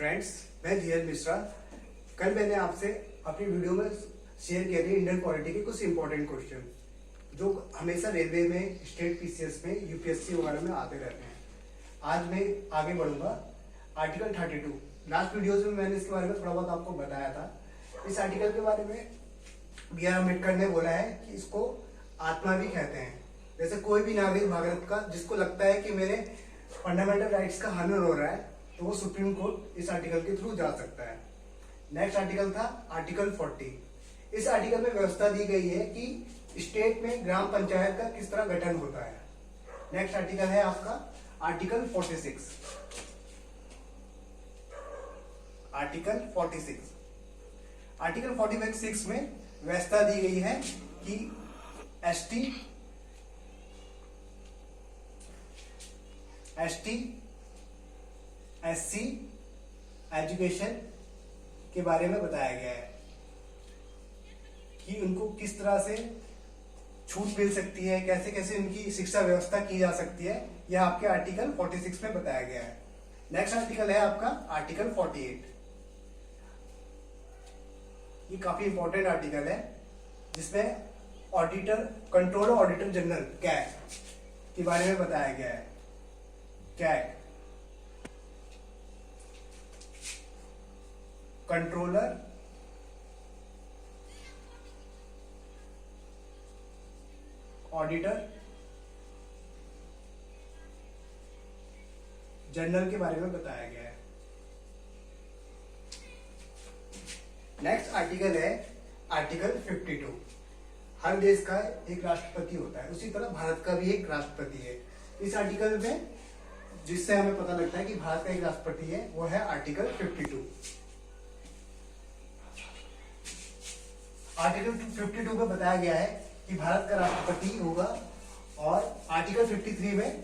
Friends, मैं धीरज मिश्रा। कल मैंने आपसे अपनी वीडियो में शेयर किए थे इंडियन पॉलिटी के कुछ इंपॉर्टेंट क्वेश्चन जो हमेशा रेलवे में, स्टेट पीसीएस में, यूपीएससी वगैरह में आते रहते हैं। आज मैं आगे बढ़ूंगा। आर्टिकल 32 लास्ट वीडियोज में मैंने इसके बारे में थोड़ा बहुत आपको बताया था। इस आर्टिकल के बारे में बी आर अम्बेडकर ने बोला है कि इसको आत्मा भी कहते हैं। जैसे कोई भी नागरिक भारत का जिसको लगता है कि मेरे फंडामेंटल राइट्स का हनन हो रहा है तो वो सुप्रीम कोर्ट इस आर्टिकल के थ्रू जा सकता है। नेक्स्ट आर्टिकल था आर्टिकल 40। इस आर्टिकल में व्यवस्था दी गई है कि स्टेट में ग्राम पंचायत का किस तरह गठन होता है। नेक्स्ट आर्टिकल है आपका आर्टिकल 46। आर्टिकल 46 आर्टिकल 46 में व्यवस्था दी गई है कि एसटी एससी एजुकेशन के बारे में बताया गया है कि उनको किस तरह से छूट मिल सकती है, कैसे कैसे उनकी शिक्षा व्यवस्था की जा सकती है। यह आपके आर्टिकल 46 में बताया गया है। नेक्स्ट आर्टिकल है आपका आर्टिकल 48। ये काफी इंपॉर्टेंट आर्टिकल है जिसमें auditor, controller auditor general CAG के बारे में बताया गया है। कैग कंट्रोलर ऑडिटर जनरल के बारे में बताया गया है। नेक्स्ट आर्टिकल है आर्टिकल 52। हर देश का एक राष्ट्रपति होता है, उसी तरह भारत का भी एक राष्ट्रपति है। इस आर्टिकल में जिससे हमें पता लगता है कि भारत का एक राष्ट्रपति है वो है आर्टिकल 52। आर्टिकल 52 में बताया गया है कि भारत का राष्ट्रपति होगा और आर्टिकल 53 में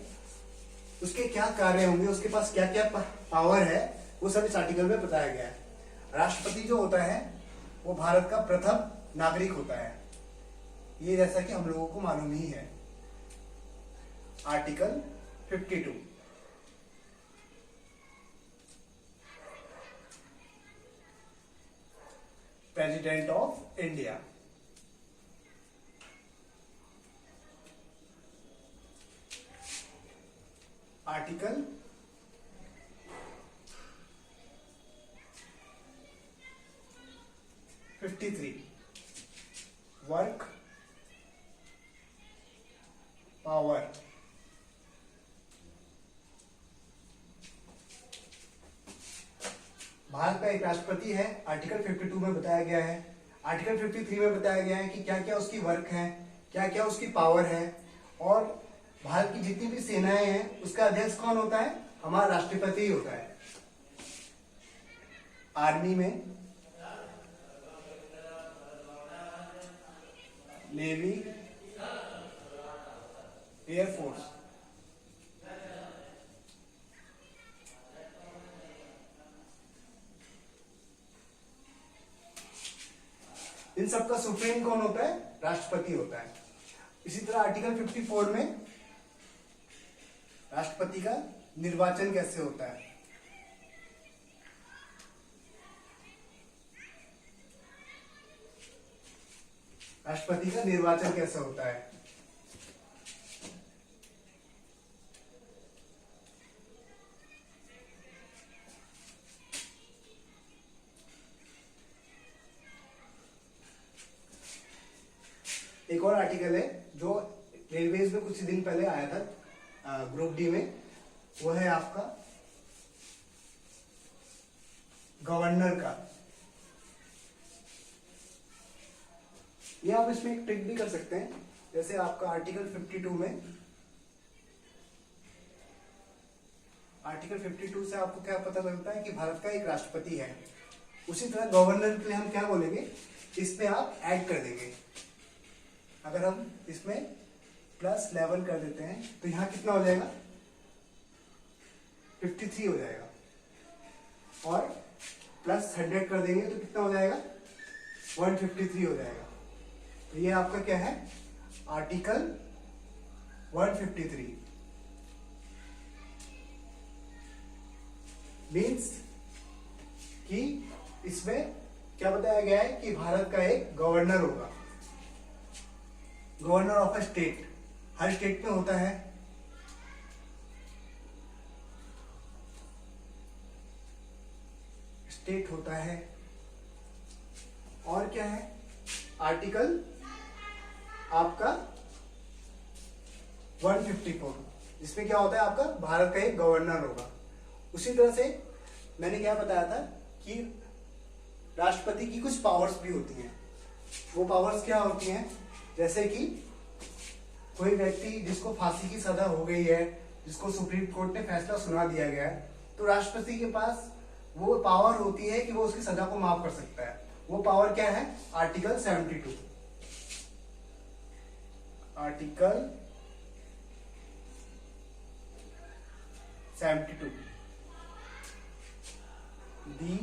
उसके क्या कार्य होंगे, उसके पास क्या क्या पावर है, वो सब इस आर्टिकल में बताया गया है। राष्ट्रपति जो होता है वो भारत का प्रथम नागरिक होता है, ये जैसा कि हम लोगों को मालूम ही है। Article 52 president of India. Article 53 work power. Bharat का एक राष्ट्रपति है, आर्टिकल 52 में बताया गया है। आर्टिकल 53 में बताया गया है कि क्या क्या उसकी वर्क है, क्या क्या उसकी पावर है, और भारत की जितनी भी सेनाएं हैं उसका अध्यक्ष कौन होता है, हमारा राष्ट्रपति ही होता है। आर्मी में, नेवी, एयरफोर्स, इन सब का सुप्रीम कौन होता है, राष्ट्रपति होता है। इसी तरह आर्टिकल 54 में राष्ट्रपति का निर्वाचन कैसे होता है। राष्ट्रपति का निर्वाचन कैसे होता है। एक और आर्टिकल है जो रेलवेज में कुछ दिन पहले आया था ग्रुप डी में, वो है आपका गवर्नर का। ये आप इसमें एक ट्रिक भी कर सकते हैं। जैसे आपका आर्टिकल 52 में, आर्टिकल 52 से आपको क्या पता चलता है कि भारत का एक राष्ट्रपति है। उसी तरह गवर्नर के लिए हम क्या बोलेंगे, इसमें आप ऐड कर देंगे। अगर हम इसमें प्लस 11 कर देते हैं तो यहां कितना हो जाएगा, 53 हो जाएगा, और प्लस 100 कर देंगे तो कितना हो जाएगा, 153 हो जाएगा। तो ये आपका क्या है, आर्टिकल 153 मीन्स कि इसमें क्या बताया गया है कि भारत का एक गवर्नर होगा, governor of a state. Her state में होता है। स्टेट होता है। और क्या है आर्टिकल आपका 154, जिसमें क्या होता है आपका भारत का एक गवर्नर होगा। उसी तरह से मैंने क्या बताया था कि राष्ट्रपति की कुछ पावर्स भी होती हैं। वो पावर्स क्या होती हैं, जैसे कि कोई व्यक्ति जिसको फांसी की सजा हो गई है, जिसको सुप्रीम कोर्ट ने फैसला सुना दिया गया है, तो राष्ट्रपति के पास वो पावर होती है कि वो उसकी सजा को माफ कर सकता है। वो पावर क्या है, article 72। Article 72 the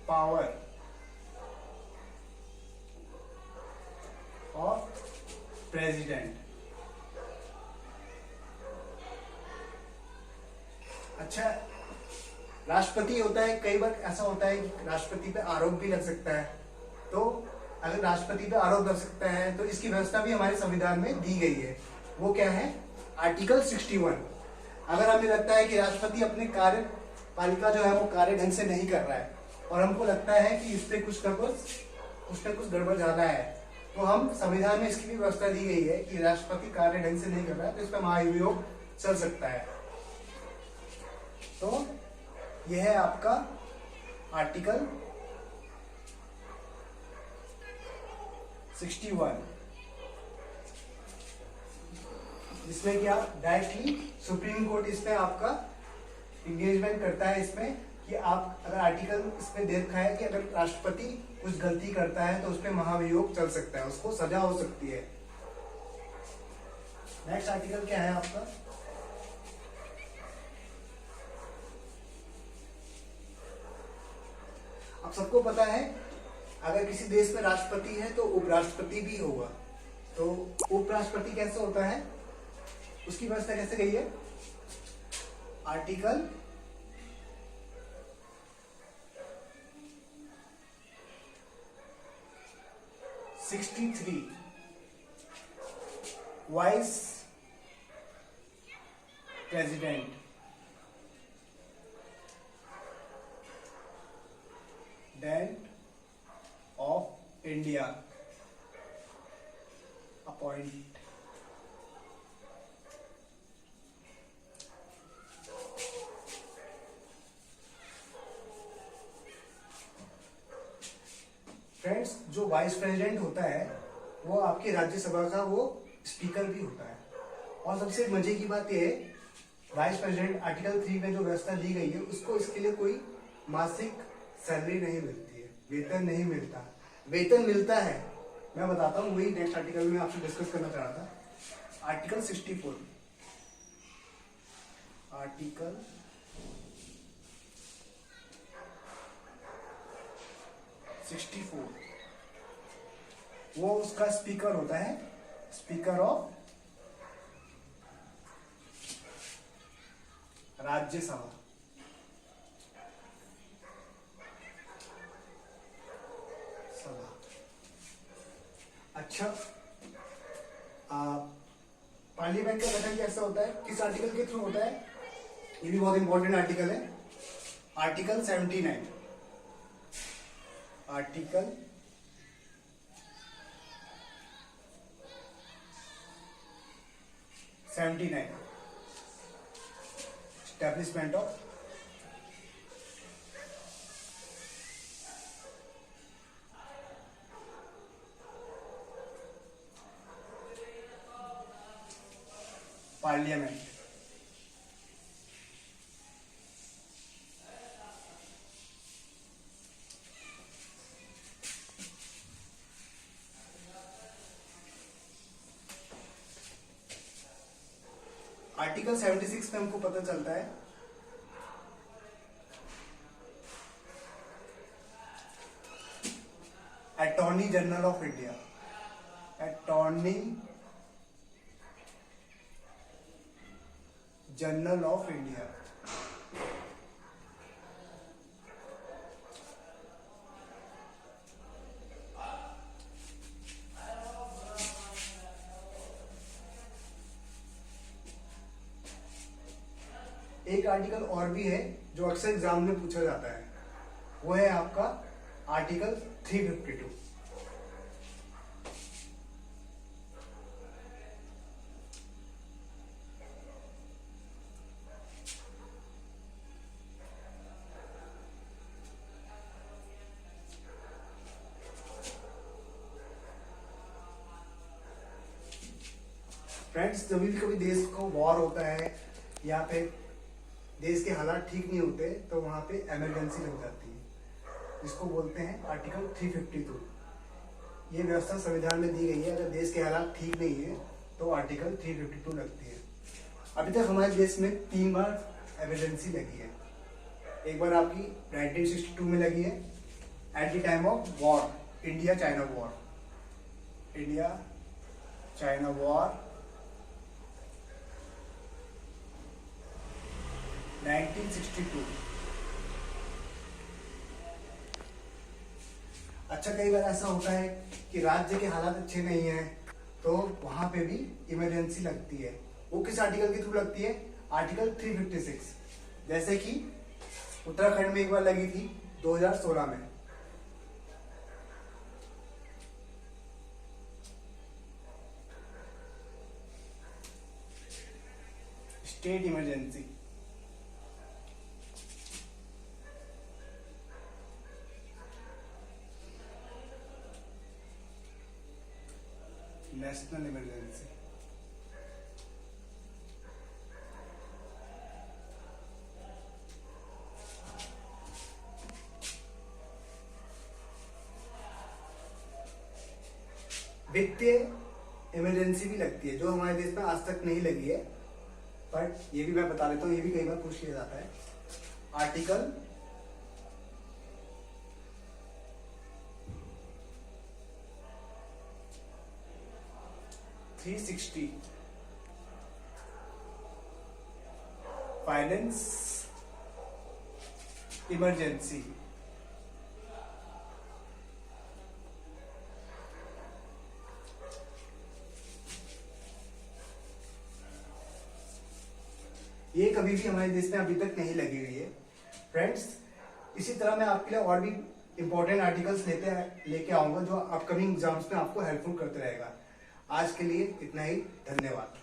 power of president. अच्छा, राष्ट्रपति होता है, कई बार ऐसा होता है कि राष्ट्रपति पे आरोप भी लग सकता है। तो अगर राष्ट्रपति पे आरोप लग सकता है तो इसकी व्यवस्था भी हमारे संविधान में दी गई है। वो क्या है, आर्टिकल 61। अगर हमें लगता है कि राष्ट्रपति अपने कार्यपालिका जो है वो कार्य ढंग से नहीं कर रहा है और हमको लगता है कि इस पे कुछ न कुछ गड़बड़ ज्यादा है, तो हम संविधान में इसकी भी व्यवस्था दी गई है कि राष्ट्रपति कार्य ढंग से नहीं कर रहा है तो इस पर महाभियोग चल सकता है। तो यह है आपका आर्टिकल 61, जिसमें क्या डायरेक्टली सुप्रीम कोर्ट इसमें आपका इंगेजमेंट करता है इसमें कि आप अगर आर्टिकल इसमें देखा है कि अगर राष्ट्रपति कुछ गलती करता है तो उस पर महाभियोग चल सकता है, उसको सजा हो सकती है। नेक्स्ट आर्टिकल क्या है आपका, आप सबको पता है अगर किसी देश में राष्ट्रपति है तो उपराष्ट्रपति भी होगा। तो उपराष्ट्रपति कैसे होता है, उसकी व्यवस्था कैसे गई है, article 63 vice president of India appoint. Friends, जो वाइस प्रेसिडेंट होता है वो आपकी राज्यसभा का वो स्पीकर भी होता है। और सबसे मजे की बात यह है, वाइस प्रेसिडेंट आर्टिकल 3 में जो व्यवस्था दी गई है उसको इसके लिए कोई मासिक सैलरी नहीं मिलती है, वेतन नहीं मिलता। वेतन मिलता है, मैं बताता हूँ, वही नेक्स्ट आर्टिकल में आपसे डिस्कस करना चाह रहा था। आर्टिकल 64, आर्टिकल 64 वो उसका स्पीकर होता है, स्पीकर ऑफ राज्यसभा। अच्छा, पार्लियामेंट का गठन कैसा होता है, किस आर्टिकल के थ्रू होता है, ये भी बहुत इंपॉर्टेंट आर्टिकल है, article 79। Article 79 establishment of parliament. Article 76 में हमको पता चलता है attorney general of India, attorney general of India एक आर्टिकल और भी है जो अक्सर एग्जाम में पूछा जाता है, वो है आपका आर्टिकल 352। फ्रेंड्स, जब भी कभी देश को वॉर होता है या फिर देश के हालात ठीक नहीं होते तो वहां पे इमरजेंसी लग जाती है, जिसको बोलते हैं आर्टिकल 352। ये व्यवस्था संविधान में दी गई है, अगर देश के हालात ठीक नहीं है तो आर्टिकल 352 लगती है। अभी तक हमारे देश में 3 बार इमरजेंसी लगी है। एक बार आपकी 1962 में लगी है, at the time of war, India China war, India China war 1962। अच्छा, कई बार ऐसा होता है कि राज्य के हालात अच्छे नहीं है तो वहां पे भी इमरजेंसी लगती है। वो किस आर्टिकल के थ्रू लगती है? आर्टिकल 356। जैसे कि उत्तराखंड में एक बार लगी थी 2016 में। State emergency. National emergency. वित्तीय इमरजेंसी भी लगती है, जो हमारे देश में आज तक नहीं लगी है, बट ये भी मैं बता देता हूँ, ये भी कई बार पूछ लिया जाता है। Article 360 finance emergency. ये कभी भी हमारे देश में अभी तक नहीं लगी हुई है। फ्रेंड्स, इसी तरह मैं आपके लिए और भी इंपॉर्टेंट आर्टिकल्स लेके आऊंगा जो अपकमिंग एग्जाम्स में आपको हेल्पफुल करते रहेगा। आज के लिए इतना ही, धन्यवाद।